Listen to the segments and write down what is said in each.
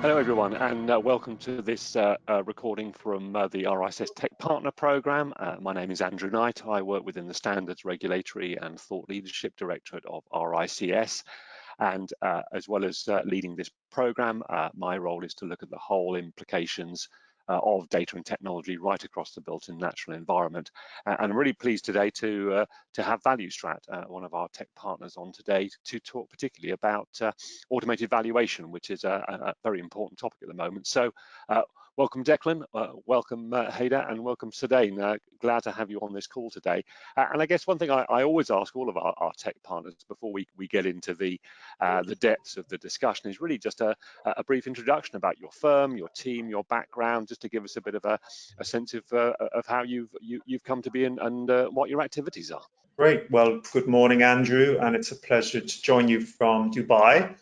Hello everyone, and welcome to this recording from the RICS Tech Partner Programme. My name is Andrew Knight. I work within the Standards Regulatory and Thought Leadership Directorate of RICS. And as well as leading this programme, my role is to look at the whole implications of data and technology right across the built and natural environment. And I'm really pleased today to have Valustrat, one of our tech partners, on today to talk particularly about automated valuation, which is a very important topic at the moment. So welcome Declan, welcome Haider, and welcome Saadain. Glad to have you on this call today. And I guess one thing I always ask all of our tech partners before we get into the depths of the discussion is really just a brief introduction about your firm, your team, your background, just to give us a bit of a sense of how you've come to be and what your activities are. Great. Well, good morning, Andrew, and it's a pleasure to join you from Dubai.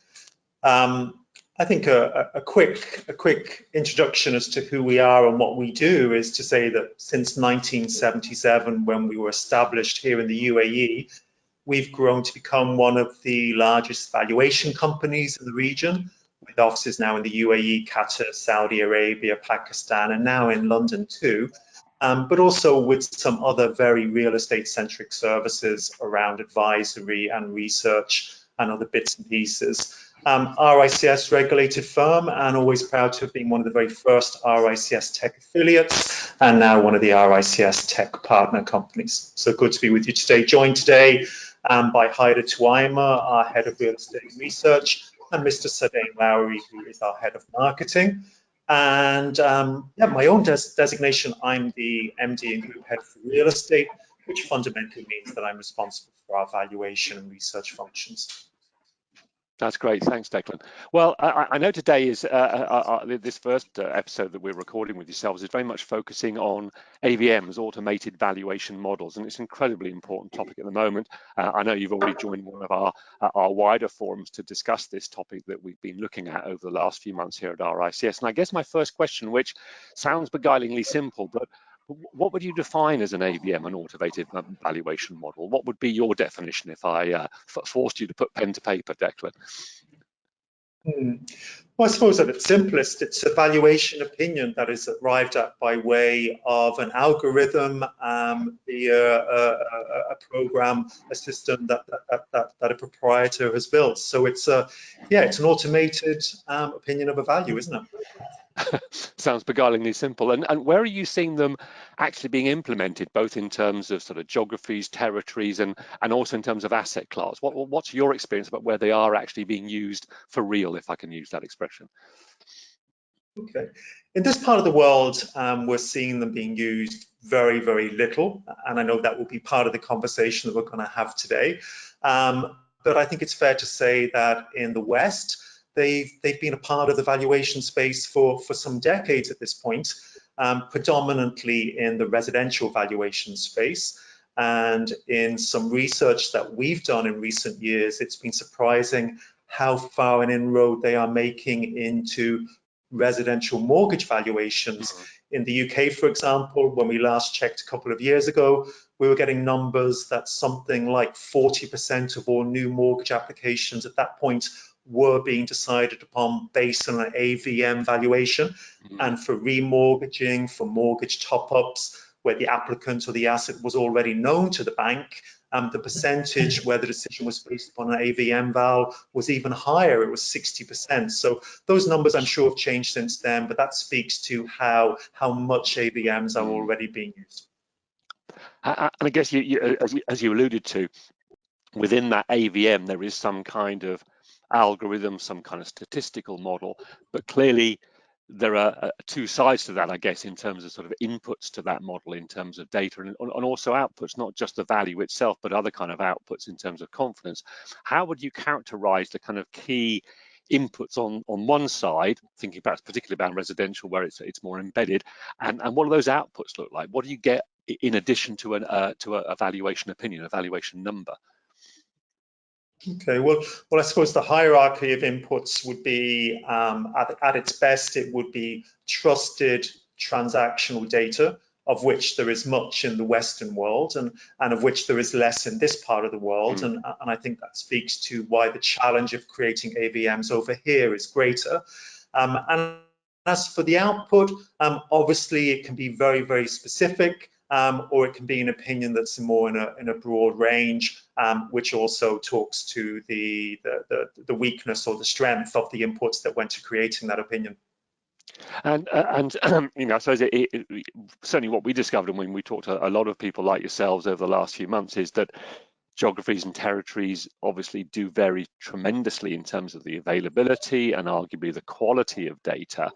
I think a quick introduction as to who we are and what we do is to say that since 1977, when we were established here in the UAE, we've grown to become one of the largest valuation companies in the region, with offices now in the UAE, Qatar, Saudi Arabia, Pakistan, and now in London too, but also with some other very real estate-centric services around advisory and research and other bits and pieces. RICS regulated firm, and always proud to have been one of the very first RICS tech affiliates, and now one of the RICS tech partner companies. So good to be with you today. Joined today by Haider Tuaima, our head of real estate research, and Mr. Saadain Lari, who is our head of marketing. And yeah, my own designation, I'm the MD and group head for real estate, which fundamentally means that I'm responsible for our valuation and research functions. That's great. Thanks, Declan. Well, I know today is this first episode that we're recording with yourselves is very much focusing on AVMs, Automated Valuation Models, and it's an incredibly important topic at the moment. I know you've already joined one of our wider forums to discuss this topic that we've been looking at over the last few months here at RICS. And I guess my first question, which sounds beguilingly simple, but what would you define as an AVM, an automated valuation model? What would be your definition if I forced you to put pen to paper, Declan? Well, I suppose at its simplest, it's a valuation opinion that is arrived at by way of an algorithm, a program, a system that a proprietor has built. So it's it's an automated opinion of a value, isn't it? Sounds beguilingly simple. And where are you seeing them actually being implemented, both in terms of sort of geographies, territories, and also in terms of asset class? What's your experience about where they are actually being used for real, if I can use that expression? Okay. In this part of the world, we're seeing them being used very, very little. And I know that will be part of the conversation that we're going to have today. But I think it's fair to say that in the West, they've been a part of the valuation space for some decades at this point, predominantly in the residential valuation space. And in some research that we've done in recent years, it's been surprising how far an inroad they are making into residential mortgage valuations. In the UK, for example, when we last checked a couple of years ago, we were getting numbers that something like 40% of all new mortgage applications at that point were being decided upon based on an AVM valuation. And for remortgaging, for mortgage top-ups, where the applicant or the asset was already known to the bank, the percentage where the decision was based upon an AVM val was even higher. It was 60%. So those numbers I'm sure have changed since then, but that speaks to how much AVMs are already being used. And I guess as you alluded to, within that AVM, there is some kind of algorithm, some kind of statistical model, but clearly there are two sides to that, I guess, in terms of sort of inputs to that model in terms of data and also outputs, not just the value itself, but other kind of outputs in terms of confidence. How would you characterize the kind of key inputs on one side, thinking about particularly about residential where it's more embedded, and what do those outputs look like? What do you get in addition to a valuation opinion, a valuation number? Okay, well, I suppose the hierarchy of inputs would be, at its best, it would be trusted transactional data, of which there is much in the Western world and of which there is less in this part of the world. And I think that speaks to why the challenge of creating AVMs over here is greater. And as for the output, obviously it can be very, very specific, or it can be an opinion that's more in a broad range, which also talks to the weakness or the strength of the inputs that went to creating that opinion. And you know, I suppose certainly what we discovered, and when we talked to a lot of people like yourselves over the last few months, is that geographies and territories obviously do vary tremendously in terms of the availability and arguably the quality of data.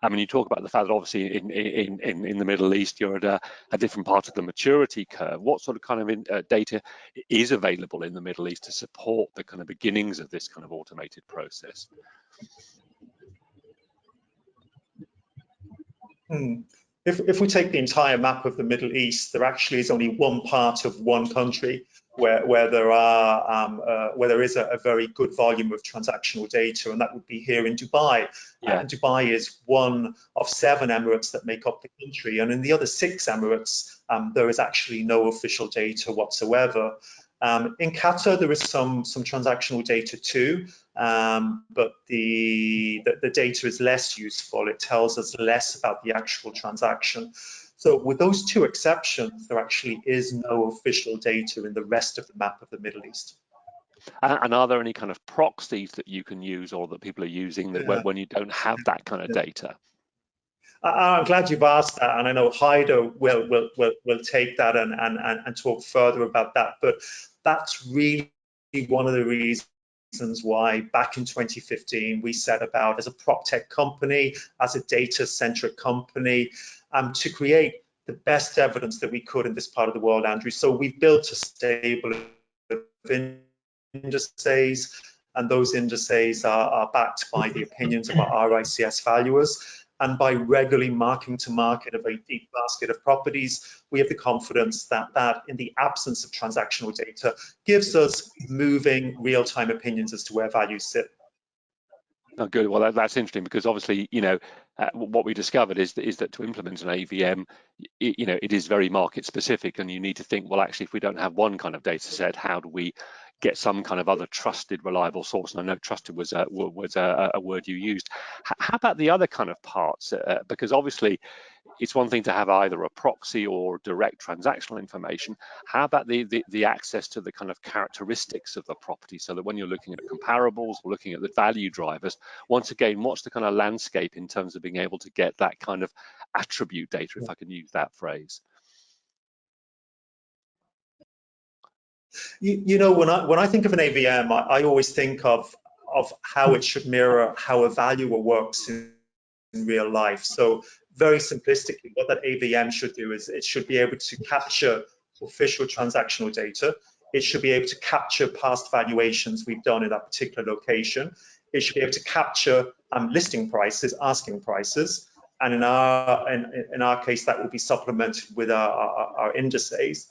I mean, you talk about the fact that obviously in the Middle East you're at a different part of the maturity curve. What sort of kind of data is available in the Middle East to support the kind of beginnings of this kind of automated process? If we take the entire map of the Middle East, there actually is only one part of one country where there is a very good volume of transactional data, and that would be here in Dubai. Yeah. And Dubai is one of 7 emirates that make up the country, and in the other 6 emirates, there is actually no official data whatsoever. In Qatar, there is some transactional data too, but the data is less useful. It tells us less about the actual transaction. So with those 2 exceptions, there actually is no official data in the rest of the map of the Middle East. And are there any kind of proxies that you can use or that people are using that when you don't have that kind of data? I'm glad you've asked that, and I know Haider will take that and talk further about that. But that's really one of the reasons why back in 2015 we set about, as a prop tech company, as a data-centric company, to create the best evidence that we could in this part of the world, Andrew. So we've built a stable of indices, and those indices are backed by the opinions of our RICS valuers. And by regularly marking to market a very deep basket of properties, we have the confidence that in the absence of transactional data gives us moving real-time opinions as to where values sit. Oh, good. Well, that's interesting, because obviously, you know, what we discovered is that to implement an AVM, you know, it is very market specific, and you need to think, well, actually, if we don't have one kind of data set, how do we get some kind of other trusted, reliable source? And I know trusted was a word you used. How about the other kind of parts? Because obviously, it's one thing to have either a proxy or direct transactional information. How about the access to the kind of characteristics of the property, so that when you're looking at comparables or looking at the value drivers, once again, what's the kind of landscape in terms of being able to get that kind of attribute data, if I can use that phrase? You know, when I think of an AVM, I always think of how it should mirror how a valuer works in real life. So very simplistically, what that AVM should do is it should be able to capture official transactional data. It should be able to capture past valuations we've done in that particular location. It should be able to capture listing prices, asking prices, and in our case, that will be supplemented with our indices.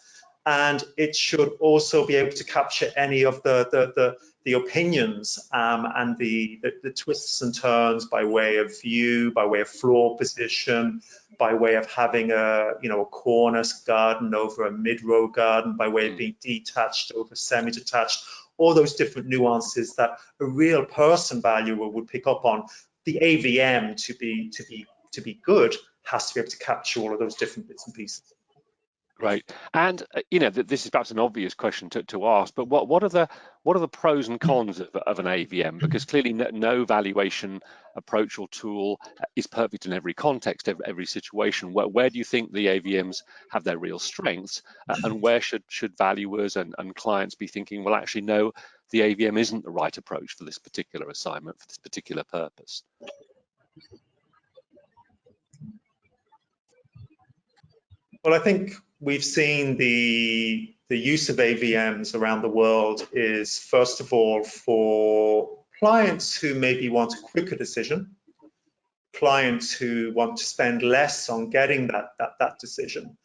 And it should also be able to capture any of the opinions and the twists and turns by way of view, by way of floor position, by way of having a corner garden over a mid-row garden, by way of being detached over semi-detached, all those different nuances that a real person valuer would pick up on. The AVM to be good has to be able to capture all of those different bits and pieces. Right, and you know, this is perhaps an obvious question to ask, but what are the pros and cons of an AVM? Because clearly no valuation approach or tool is perfect in every context, every situation. Where do you think the AVMs have their real strengths, and where should valuers and clients be thinking, well, actually, no, the AVM isn't the right approach for this particular assignment, for this particular purpose? Well, I think we've seen the use of AVMs around the world is, first of all, for clients who maybe want a quicker decision, clients who want to spend less on getting that decision,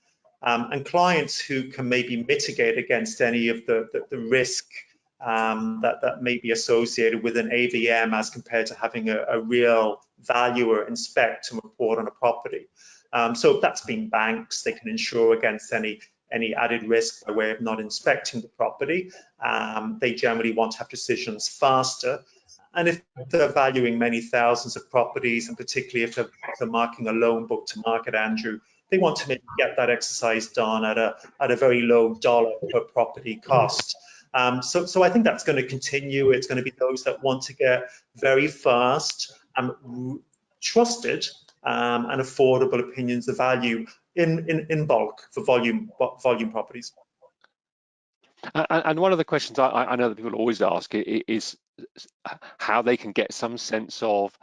and clients who can maybe mitigate against any of the risk that may be associated with an AVM as compared to having a real valuer inspect and report on a property. So that's been banks. They can insure against any any added risk by way of not inspecting the property. They generally want to have decisions faster. And if they're valuing many thousands of properties, and particularly if they're marking a loan book to market, Andrew, they want to maybe get that exercise done at a very low dollar per property cost. So I think that's going to continue. It's going to be those that want to get very fast and trusted and affordable opinions of value in bulk for volume properties. And one of the questions I know that people always ask is how they can get some sense of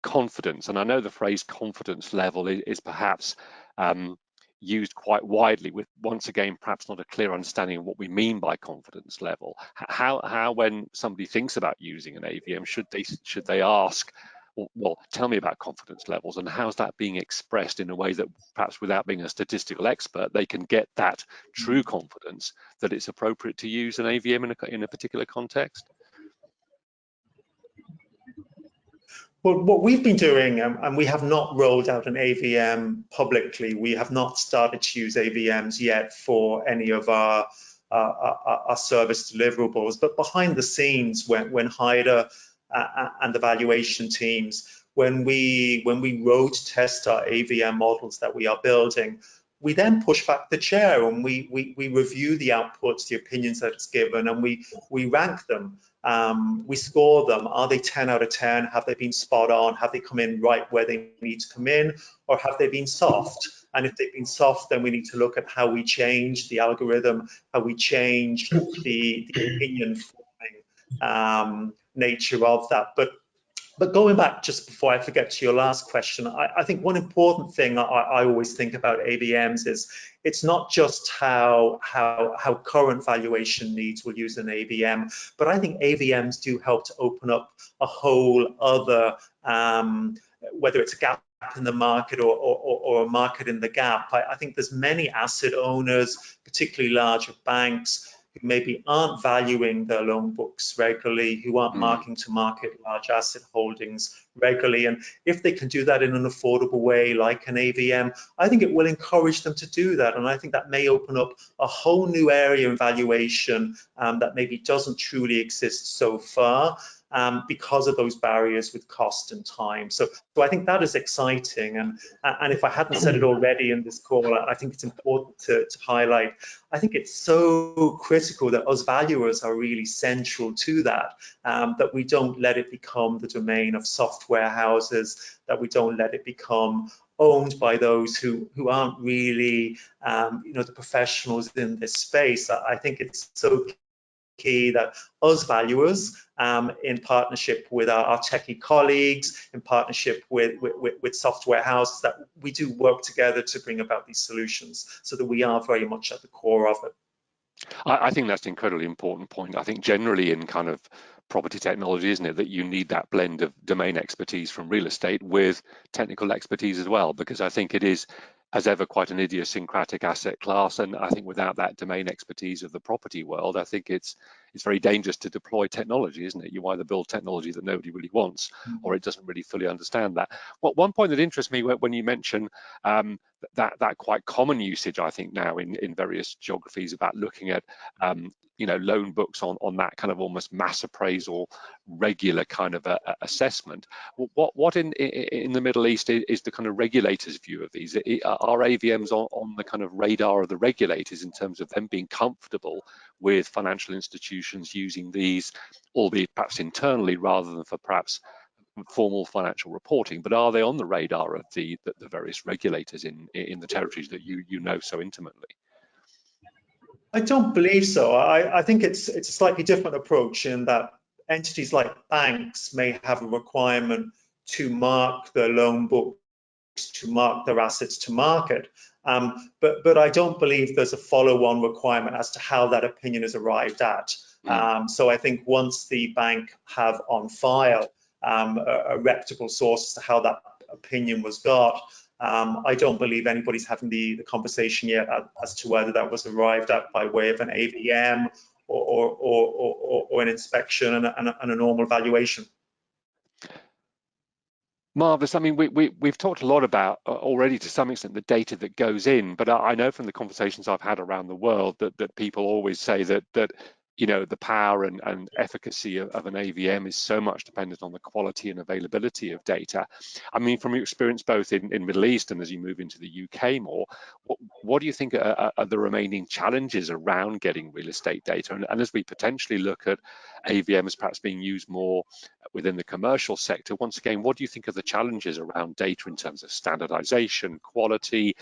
confidence. And I know the phrase confidence level is perhaps used quite widely, with once again perhaps not a clear understanding of what we mean by confidence level. How when somebody thinks about using an AVM, should they ask, well, tell me about confidence levels, and how's that being expressed in a way that perhaps without being a statistical expert, they can get that true confidence that it's appropriate to use an AVM in a particular context? Well, what we've been doing, and we have not rolled out an AVM publicly, we have not started to use AVMs yet for any of our service deliverables, but behind the scenes, when Haider and the valuation teams, when we road test our AVM models that we are building, we then push back the chair and we review the outputs, the opinions that it's given, and we rank them. We score them. Are they 10 out of 10? Have they been spot on? Have they come in right where they need to come in? Or have they been soft? And if they've been soft, then we need to look at how we change the algorithm, how we change the opinion forming nature of that. But going back, just before I forget to your last question, I think one important thing I always think about AVMs is it's not just how current valuation needs will use an AVM, but I think AVMs do help to open up a whole other, whether it's a gap in the market or a market in the gap. I think there's many asset owners, particularly larger banks, who maybe aren't valuing their loan books regularly, who aren't marking to market large asset holdings regularly. And if they can do that in an affordable way, like an AVM, I think it will encourage them to do that. And I think that may open up a whole new area in valuation that maybe doesn't truly exist so far. Because of those barriers with cost and time. So I think that is exciting. And if I hadn't said it already in this call, I think it's important to highlight, I think it's so critical that us valuers are really central to that, that we don't let it become the domain of software houses, that we don't let it become owned by those who aren't really, the professionals in this space. I think it's so key that us valuers, in partnership with our techie colleagues, in partnership with software houses, that we do work together to bring about these solutions so that we are very much at the core of it. I think that's an incredibly important point. I think generally in kind of property technology, isn't it, that you need that blend of domain expertise from real estate with technical expertise as well, because I think it is, as ever, quite an idiosyncratic asset class. And I think without that domain expertise of the property world, I think it's very dangerous to deploy technology, isn't it? You either build technology that nobody really wants, or it doesn't really fully understand that. Well, one point that interests me when you mention that quite common usage, I think now in various geographies, about looking at loan books on that kind of almost mass appraisal, regular kind of assessment. What in the Middle East is the kind of regulators' view of these? Are AVMs on the kind of radar of the regulators in terms of them being comfortable with financial institutions using these, albeit perhaps internally rather than for perhaps formal financial reporting? But are they on the radar of the various regulators in the territories that you know so intimately? I don't believe so. I think it's a slightly different approach in that entities like banks may have a requirement to mark their loan books, to mark their assets to market. But I don't believe there's a follow-on requirement as to how that opinion is arrived at. So I think once the bank have on file a reputable source as to how that opinion was got, I don't believe anybody's having the conversation yet as to whether that was arrived at by way of an AVM or an inspection and a normal valuation. Marvellous. I mean, we've talked a lot about already to some extent the data that goes in, but I know from the conversations I've had around the world that people always say that you know the power and efficacy of an AVM is so much dependent on the quality and availability of data. I mean, from your experience both in Middle East and as you move into the UK more, what do you think are the remaining challenges around getting real estate data? And as we potentially look at AVMs perhaps being used more within the commercial sector, once again, what do you think are the challenges around data in terms of standardization, quality,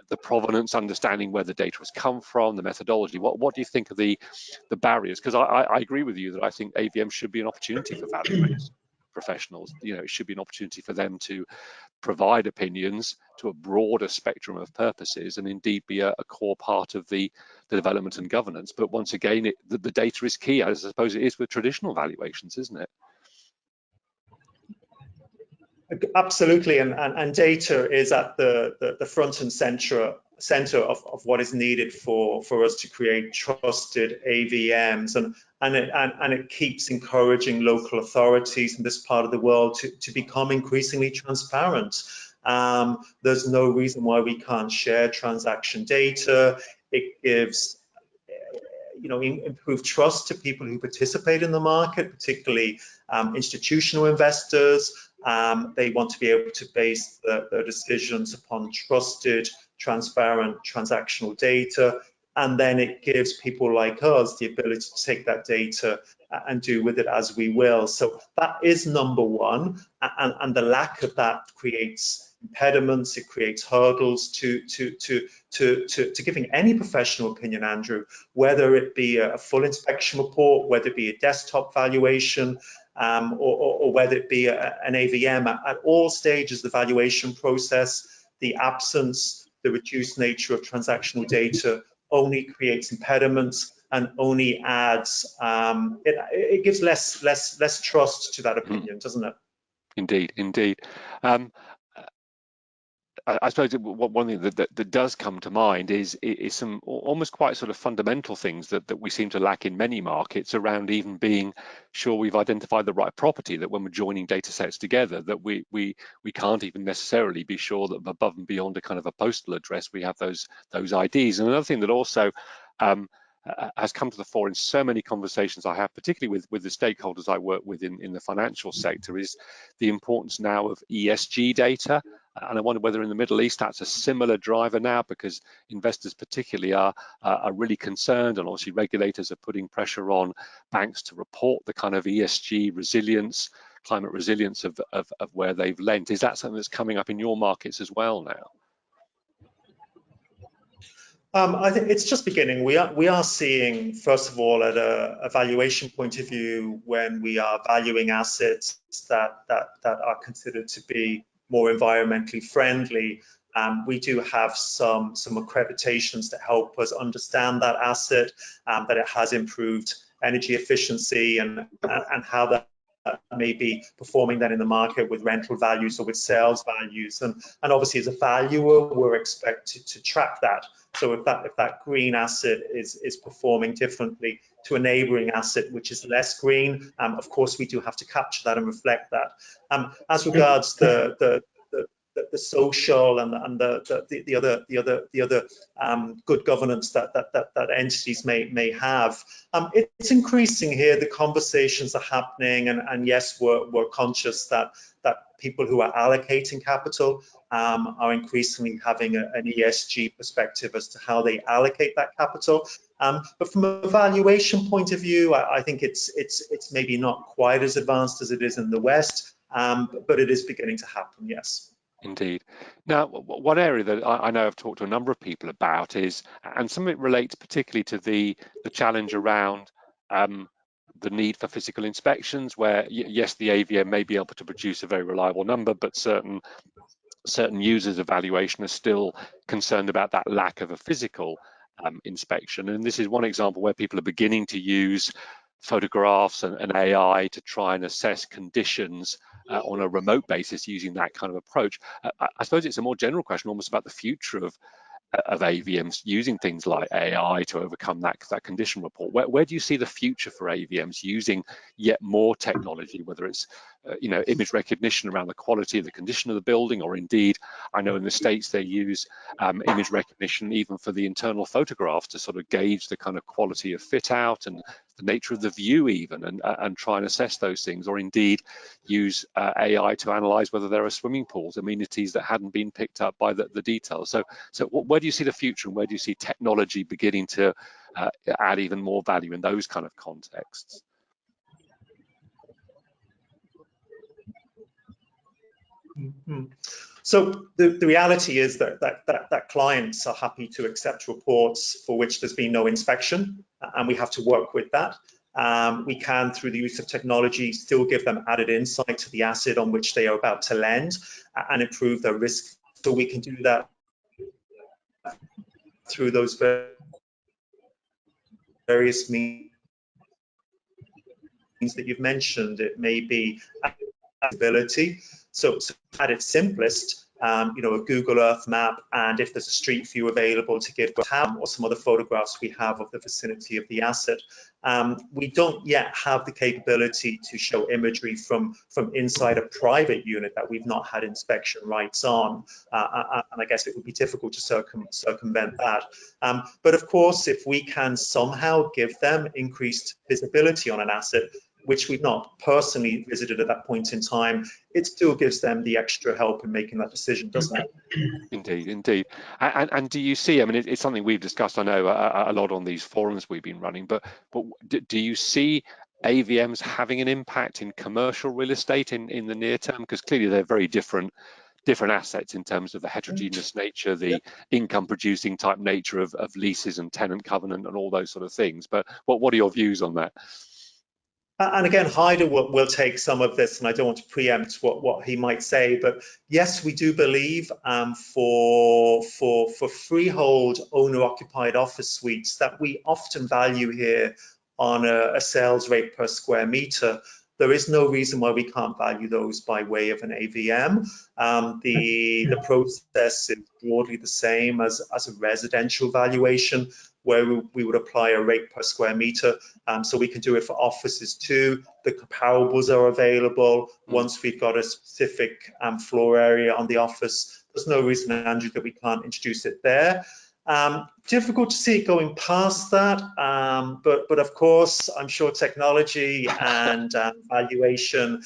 the provenance, understanding where the data has come from, the methodology? What do you think are the barriers? Because I agree with you that I think AVM should be an opportunity for valuers professionals. You know, it should be an opportunity for them to provide opinions to a broader spectrum of purposes and indeed be a core part of the development and governance. But once again, the data is key, I suppose it is with traditional valuations, isn't it? Absolutely, and data is at the front and center of what is needed for us to create trusted AVMs, and it keeps encouraging local authorities in this part of the world to become increasingly transparent. There's no reason why we can't share transaction data. It gives improved trust to people who participate in the market, particularly institutional investors. They want to be able to base their decisions upon trusted, transparent transactional data. And then it gives people like us the ability to take that data and do with it as we will. So that is number one. And the lack of that creates impediments, it creates hurdles to giving any professional opinion, Andrew, whether it be a full inspection report, whether it be a desktop valuation, or whether it be an AVM. At all stages of the valuation process, the absence, the reduced nature of transactional data only creates impediments and only adds, it gives less trust to that opinion, doesn't it? Indeed, indeed. I suppose one thing that does come to mind is some almost quite sort of fundamental things that we seem to lack in many markets around even being sure we've identified the right property, that when we're joining data sets together, that we can't even necessarily be sure that above and beyond a kind of a postal address, we have those IDs. And another thing that also has come to the fore in so many conversations I have, particularly with the stakeholders I work with in the financial sector, is the importance now of ESG data. And I wonder whether in the Middle East that's a similar driver now, because investors particularly are really concerned, and obviously regulators are putting pressure on banks to report the kind of ESG resilience, climate resilience of where they've lent. Is that something that's coming up in your markets as well now? I think it's just beginning. We are seeing, first of all, at a valuation point of view, when we are valuing assets that are considered to be more environmentally friendly, we do have some accreditations to help us understand that asset, that it has improved energy efficiency, and how that may be performing that in the market with rental values or with sales values. And obviously, as a valuer, we're expected to track that. So if that green asset is performing differently to a neighbouring asset which is less green, of course we do have to capture that and reflect that. As regards the social and the other good governance that entities may have, it's increasing here. The conversations are happening, and yes, we're conscious that people who are allocating capital are increasingly having an ESG perspective as to how they allocate that capital. But from a valuation point of view, I think it's maybe not quite as advanced as it is in the West, but it is beginning to happen, yes. Indeed. Now, one area that I know I've talked to a number of people about is, and some of it relates particularly to the challenge around the need for physical inspections, where yes, the AVM may be able to produce a very reliable number, but certain users of valuation are still concerned about that lack of a physical inspection. And this is one example where people are beginning to use photographs and AI to try and assess conditions on a remote basis using that kind of approach. I suppose it's a more general question almost about the future of AVMs using things like AI to overcome that condition report? Where do you see the future for AVMs using yet more technology, whether it's image recognition around the quality of the condition of the building, or indeed, I know in the States they use image recognition even for the internal photographs to sort of gauge the kind of quality of fit out and the nature of the view even, and try and assess those things, or indeed use AI to analyze whether there are swimming pools, amenities that hadn't been picked up by the details. So where do you see the future, and where do you see technology beginning to add even more value in those kind of contexts? Mm-hmm. So the reality is that clients are happy to accept reports for which there's been no inspection, and we have to work with that. We can, through the use of technology, still give them added insight to the asset on which they are about to lend and improve their risk. So we can do that through those various means that you've mentioned. It may be ability. So at its simplest, a Google Earth map, and if there's a street view available, to give tab or some other photographs we have of the vicinity of the asset. We don't yet have the capability to show imagery from inside a private unit that we've not had inspection rights on, and I guess it would be difficult to circumvent that. But of course, if we can somehow give them increased visibility on an asset, which we've not personally visited at that point in time, it still gives them the extra help in making that decision, doesn't it? Indeed, indeed. And do you see, I mean, it's something we've discussed, I know, a lot on these forums we've been running, but do you see AVMs having an impact in commercial real estate in the near term? Because clearly they're very different assets in terms of the heterogeneous nature, the income producing type nature of leases and tenant covenant and all those sort of things. But what are your views on that? And again, Haider will take some of this, and I don't want to preempt what he might say, but yes, we do believe for freehold owner-occupied office suites that we often value here on a sales rate per square meter. There is no reason why we can't value those by way of an AVM. The process is broadly the same as a residential valuation, where we would apply a rate per square meter. So we can do it for offices too. The comparables are available once we've got a specific floor area on the office. There's no reason, Andrew, that we can't introduce it there. Difficult to see it going past that, but of course, I'm sure technology and valuation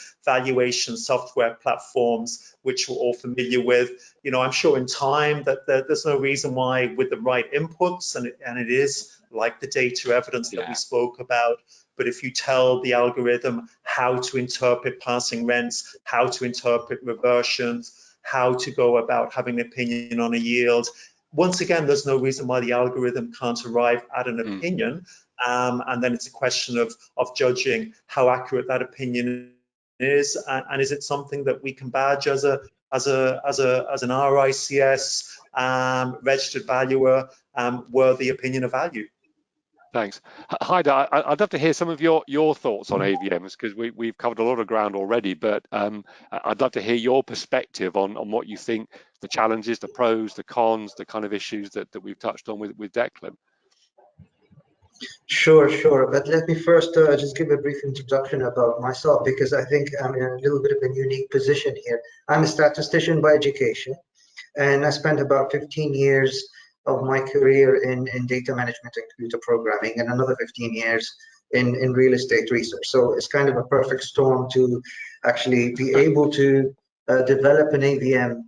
software platforms, which we're all familiar with, I'm sure in time that there's no reason why, with the right inputs, and it is like the data evidence that we spoke about, but if you tell the algorithm how to interpret passing rents, how to interpret reversions, how to go about having an opinion on a yield, once again, there's no reason why the algorithm can't arrive at an opinion, and then it's a question of judging how accurate that opinion is, and is it something that we can badge as an RICS registered valuer worthy opinion of value. Thanks. Haider, I'd love to hear some of your thoughts on AVMs, because we've covered a lot of ground already, but I'd love to hear your perspective on what you think the challenges, the pros, the cons, the kind of issues that we've touched on with Declan. Sure. But let me first just give a brief introduction about myself, because I think I'm in a little bit of a unique position here. I'm a statistician by education, and I spent about 15 years of my career in data management and computer programming, and another 15 years in real estate research. So it's kind of a perfect storm to actually be able to develop an AVM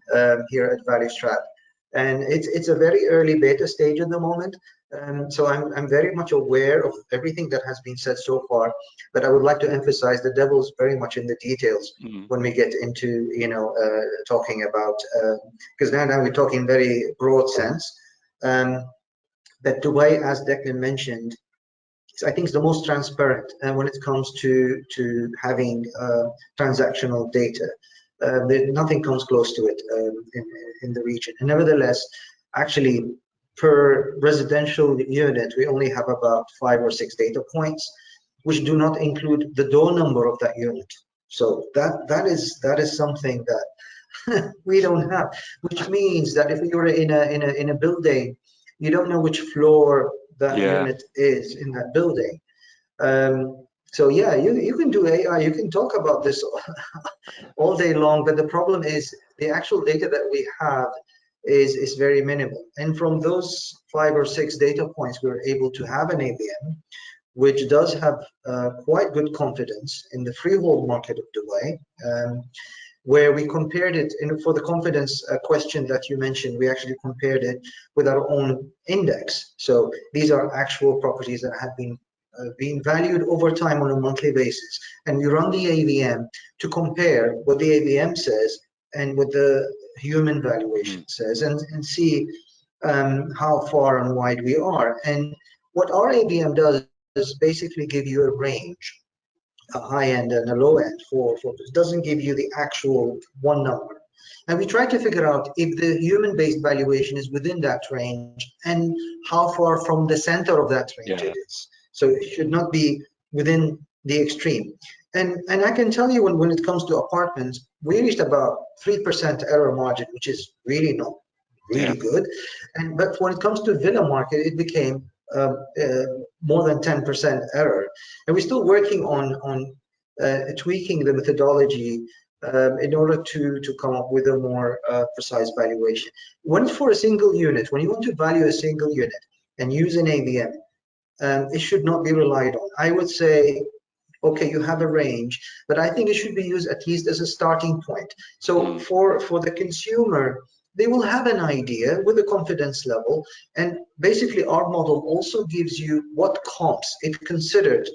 here at Valustrat. And it's a very early beta stage at the moment. So I'm very much aware of everything that has been said so far, but I would like to emphasize the devil's very much in the details when we get into talking about, because now we're talking very broad sense. But Dubai, as Declan mentioned, I think it's the most transparent when it comes to having transactional data. Nothing comes close to it in the region. And nevertheless, actually, per residential unit, we only have about 5 or 6 data points, which do not include the door number of that unit. So that is something that We don't have, which means that if you're in a building, you don't know which floor that unit is in that building. So yeah, you can do AI, you can talk about this all day long, but the problem is the actual data that we have is very minimal. And from those 5 or 6 data points, we were able to have an AVM, which does have quite good confidence in the freehold market of Dubai, where we compared it, for the confidence question that you mentioned, we actually compared it with our own index. So these are actual properties that have been being valued over time on a monthly basis. And we run the AVM to compare what the AVM says and what the human valuation says, and see how far and wide we are. And what our AVM does is basically give you a range, a high end and a low end for it doesn't give you the actual one number. And we try to figure out if the human-based valuation is within that range and how far from the center of that range it is. So it should not be within the extreme. And I can tell you when it comes to apartments, we reached about 3% error margin, which is really not really good. But when it comes to villa market, it became more than 10% error. And we're still working on tweaking the methodology in order to come up with a more precise valuation. When for a single unit, when you want to value a single unit and use an AVM, it should not be relied on. I would say, okay, you have a range, but I think it should be used at least as a starting point. So for the consumer, they will have an idea with a confidence level. And basically our model also gives you what comps it considered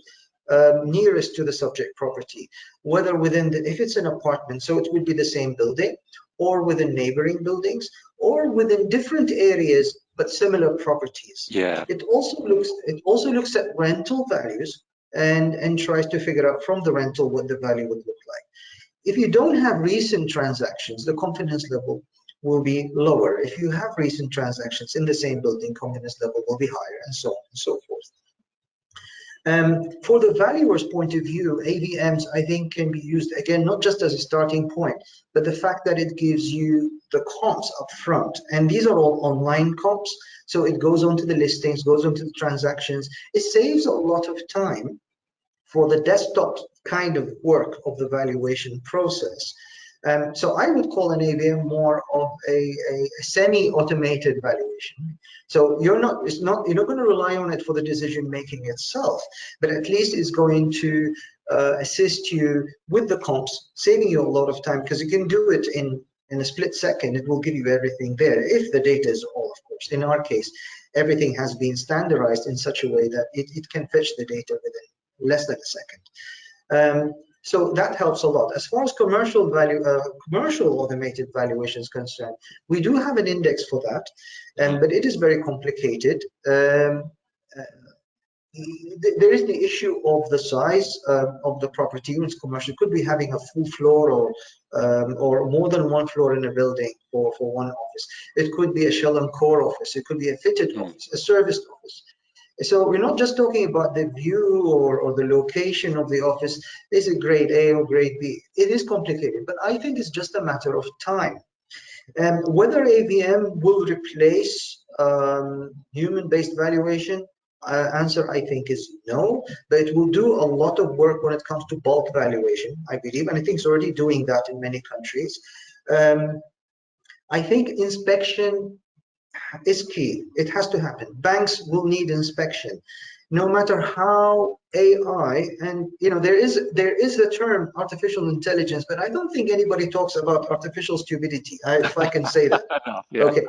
nearest to the subject property, whether within if it's an apartment, so it would be the same building, or within neighboring buildings, or within different areas but similar properties. It also looks at rental values and tries to figure out from the rental what the value would look like. If you don't have recent transactions, the confidence level will be lower. If you have recent transactions in the same building, confidence level will be higher, and so on and so forth. For the valuer's point of view, AVMs, I think, can be used, again, not just as a starting point, but the fact that it gives you the comps up front. And these are all online comps, so it goes onto the listings, goes onto the transactions. It saves a lot of time for the desktop kind of work of the valuation process. So I would call an AVM more of a semi-automated valuation. So you're not going to rely on it for the decision making itself, but at least it's going to assist you with the comps, saving you a lot of time, because you can do it in a split second. It will give you everything there, if the data is all, of course. In our case, everything has been standardized in such a way that it can fetch the data within less than a second. So that helps a lot. As far as commercial automated valuation is concerned, we do have an index for that, but it is very complicated. There is the issue of the size of the property. It's commercial. It could be having a full floor or more than one floor in a building for one office. It could be a shell and core office. It could be a fitted office, a serviced office. So we're not just talking about the view or the location of the office. Is it grade A or grade B? It is complicated, but I think it's just a matter of time. Whether AVM will replace human-based valuation, answer I think is no, but it will do a lot of work when it comes to bulk valuation, I believe, and I think it's already doing that in many countries. I think inspection is key. It has to happen. Banks will need inspection, no matter how AI, and there is the term artificial intelligence, but I don't think anybody talks about artificial stupidity, if I can say that. Okay,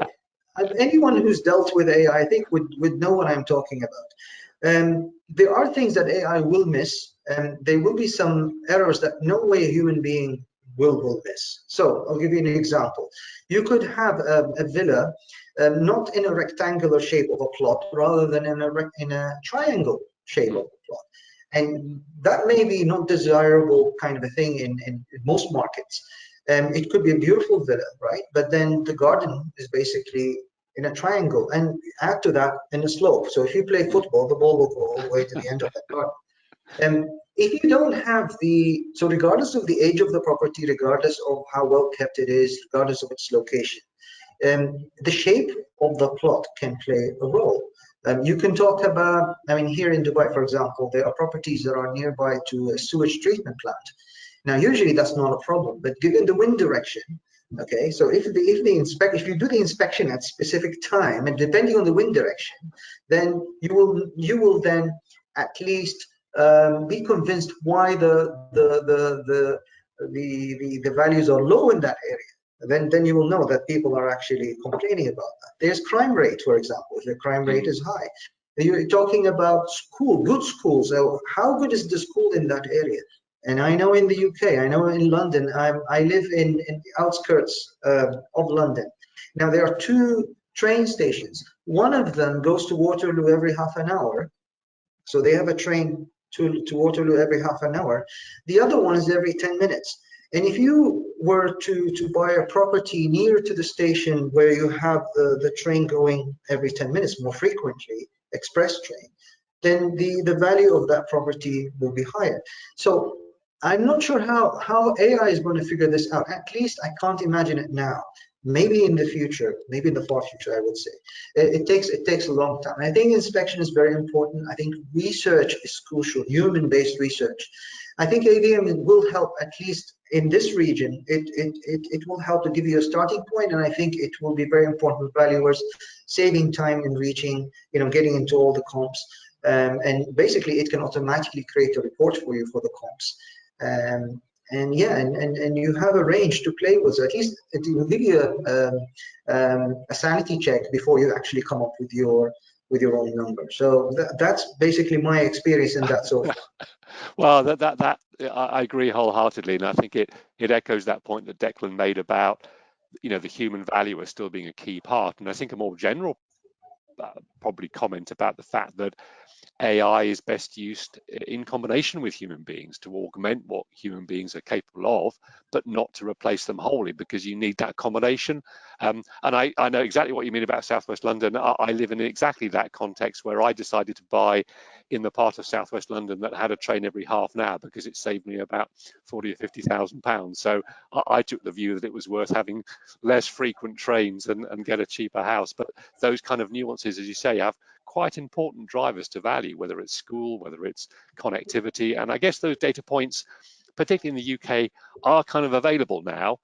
anyone who's dealt with AI, I think would know what I'm talking about. There are things that AI will miss, and there will be some errors that no way a human being will miss. So I'll give you an example. You could have a villa not in a rectangular shape of a plot, rather than in a triangle shape of a plot. And that may be not desirable kind of a thing in most markets. It could be a beautiful villa, right? But then the garden is basically in a triangle, and add to that in a slope. So if you play football, the ball will go all the way to the end of that garden. if you don't have so regardless of the age of the property, regardless of how well kept it is, regardless of its location, the shape of the plot can play a role. You can talk about, I mean, here in Dubai, for example, there are properties that are nearby to a sewage treatment plant. Now, usually that's not a problem, but given the wind direction, okay, so if you do the inspection at specific time and depending on the wind direction, then you will then at least be convinced why the values are low in that area. Then you will know that people are actually complaining about that. There's crime rate, for example. If the crime rate is high, you're talking about good schools. So how good is the school in that area? And I know in the UK, I know in London, I live in the outskirts of London. Now there are 2 train stations. One of them goes to Waterloo every half an hour. So they have a train to Waterloo every half an hour. The other one is every 10 minutes. And if you were to buy a property near to the station where you have the train going every 10 minutes more frequently, express train, then the value of that property will be higher. So I'm not sure how AI is going to figure this out. At least I can't imagine it now. Maybe in the future, maybe in the far future, I would say. It takes a long time. I think inspection is very important. I think research is crucial, human-based research. I think AVM will help, at least in this region. It will help to give you a starting point, and I think it will be very important for valuers, saving time in reaching, getting into all the comps. And basically, it can automatically create a report for you for the comps. And yeah, and you have a range to play with. So at least it will give you a sanity check before you actually come up with your own number. So that's basically my experience in that so far. Well, that I agree wholeheartedly, and I think it echoes that point that Declan made about the human valuer still being a key part. And I think a more general probably comment about the fact that AI is best used in combination with human beings to augment what human beings are capable of, but not to replace them wholly, because you need that combination. And I know exactly what you mean about Southwest London. I live in exactly that context where I decided to buy in the part of Southwest London that had a train every half an hour because it saved me about 40 or 50,000 pounds. So I took the view that it was worth having less frequent trains and get a cheaper house. But those kind of nuances, as you say, have quite important drivers to value, whether it's school, whether it's connectivity. And I guess those data points, particularly in the UK, are kind of available now.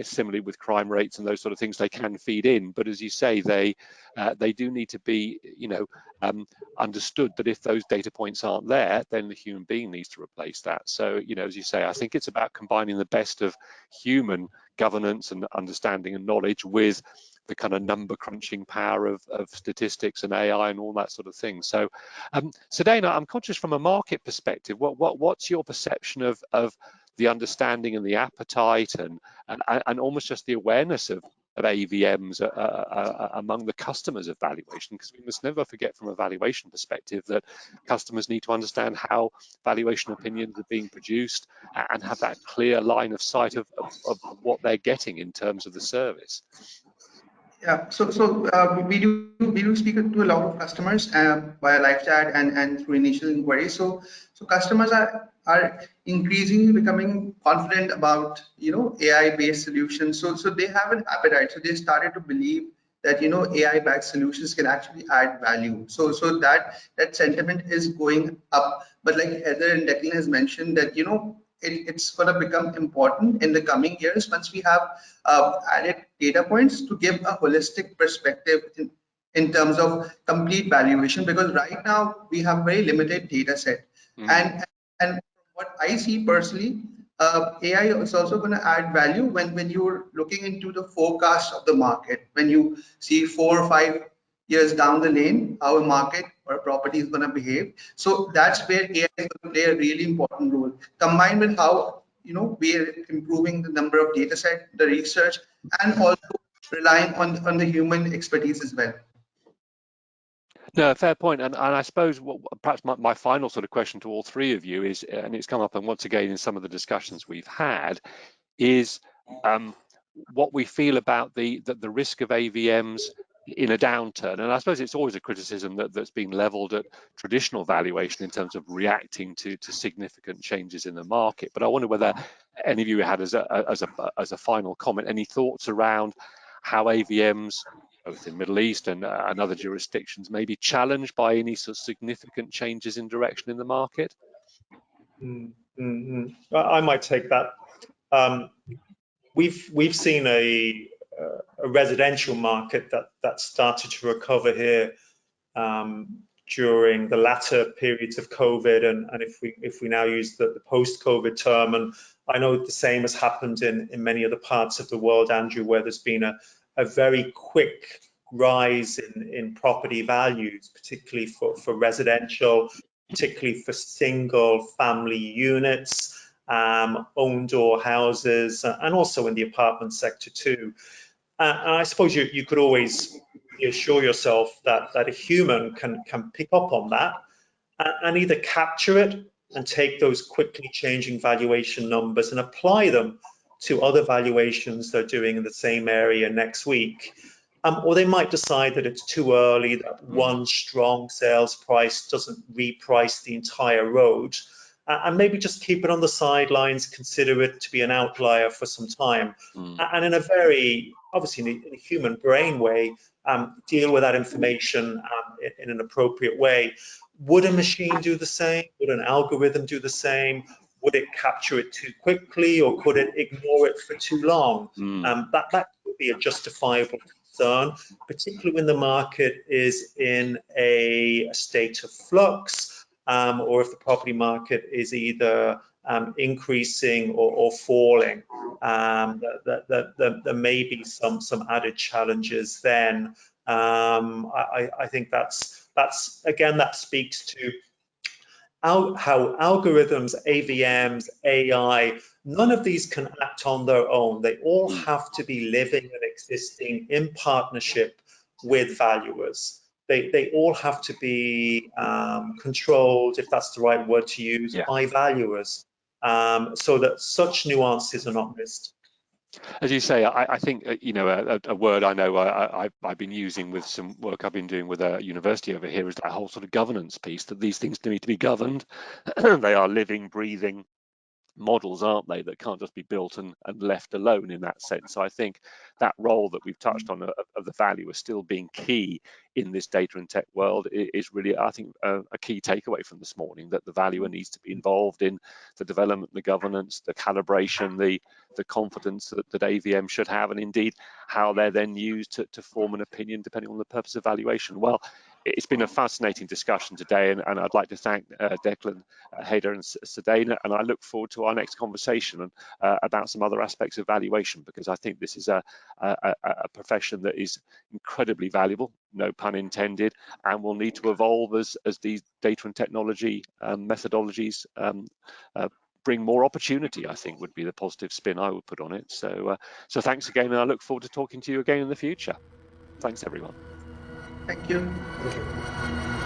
Similarly with crime rates and those sort of things, they can feed in. But as you say, they do need to be, understood that if those data points aren't there, then the human being needs to replace that. So, as you say, I think it's about combining the best of human governance and understanding and knowledge with the kind of number crunching power of statistics and AI and all that sort of thing. So, Saadain, I'm conscious from a market perspective, what's your perception of the understanding and the appetite and almost just the awareness of AVMs among the customers of valuation? Because we must never forget from a valuation perspective that customers need to understand how valuation opinions are being produced and have that clear line of sight of what they're getting in terms of the service. Yeah, so we do speak to a lot of customers via live chat and through initial inquiries. So customers are increasingly becoming confident about AI-based solutions. So they have an appetite. So they started to believe that AI-backed solutions can actually add value. So that sentiment is going up. But like Haider and Declan has mentioned that it's going to become important in the coming years once we have added data points to give a holistic perspective in terms of complete valuation, because right now we have very limited data set. And what I see personally, AI is also going to add value when you're looking into the forecast of the market, when you see 4 or 5 years down the lane how a market or a property is going to behave. So that's where AI is going to play a really important role, combined with how we are improving the number of data set, the research, and also relying on the human expertise as well. No, fair point. And I suppose perhaps my final sort of question to all three of you is, and it's come up and once again in some of the discussions we've had, is what we feel about the risk of AVMs in a downturn. And I suppose it's always a criticism that's been leveled at traditional valuation in terms of reacting to significant changes in the market. But I wonder whether any of you had, as a final comment, any thoughts around how AVMs, both in Middle East and other jurisdictions, may be challenged by any sort of significant changes in direction in the market? I might take that. We've seen a residential market that started to recover here during the latter periods of COVID, and if we now use the post-COVID term, and I know the same has happened in many other parts of the world, Andrew, where there's been a very quick rise in property values, particularly for residential, particularly for single family units, owned door houses, and also in the apartment sector too. And I suppose you could always assure yourself that a human can pick up on that and either capture it and take those quickly changing valuation numbers and apply them to other valuations they're doing in the same area next week. Or they might decide that it's too early, that one strong sales price doesn't reprice the entire road, and maybe just keep it on the sidelines, consider it to be an outlier for some time, and in a very, obviously in a human brain way, deal with that information in an appropriate way. Would a machine do the same? Would an algorithm do the same? Would it capture it too quickly, or could it ignore it for too long? That would be a justifiable concern, particularly when the market is in a state of flux, or if the property market is either increasing or falling. There may be some added challenges then. I think that's again, that speaks to how algorithms, AVMs, AI, none of these can act on their own. They all have to be living and existing in partnership with valuers. They all have to be controlled, if that's the right word to use, by valuers, so that such nuances are not missed. As you say, I think, you know, a word I know I've been using with some work I've been doing with a university over here is that whole sort of governance piece, that these things need to be governed. They are living, breathing models, aren't they, that can't just be built and left alone in that sense. So I think that role that we've touched on of the value is still being key in this data and tech world is really, I think, a key takeaway from this morning, that the valuer needs to be involved in the development, the governance, the calibration, the confidence that AVM should have, and indeed how they're then used to form an opinion depending on the purpose of valuation. Well, it's been a fascinating discussion today, and I'd like to thank Declan, Haider and Saadain, and I look forward to our next conversation about some other aspects of valuation, because I think this is a profession that is incredibly valuable, no pun intended, and will need to evolve as these data and technology methodologies bring more opportunity, I think would be the positive spin I would put on it. So thanks again, and I look forward to talking to you again in the future. Thanks, everyone. Thank you. Thank you.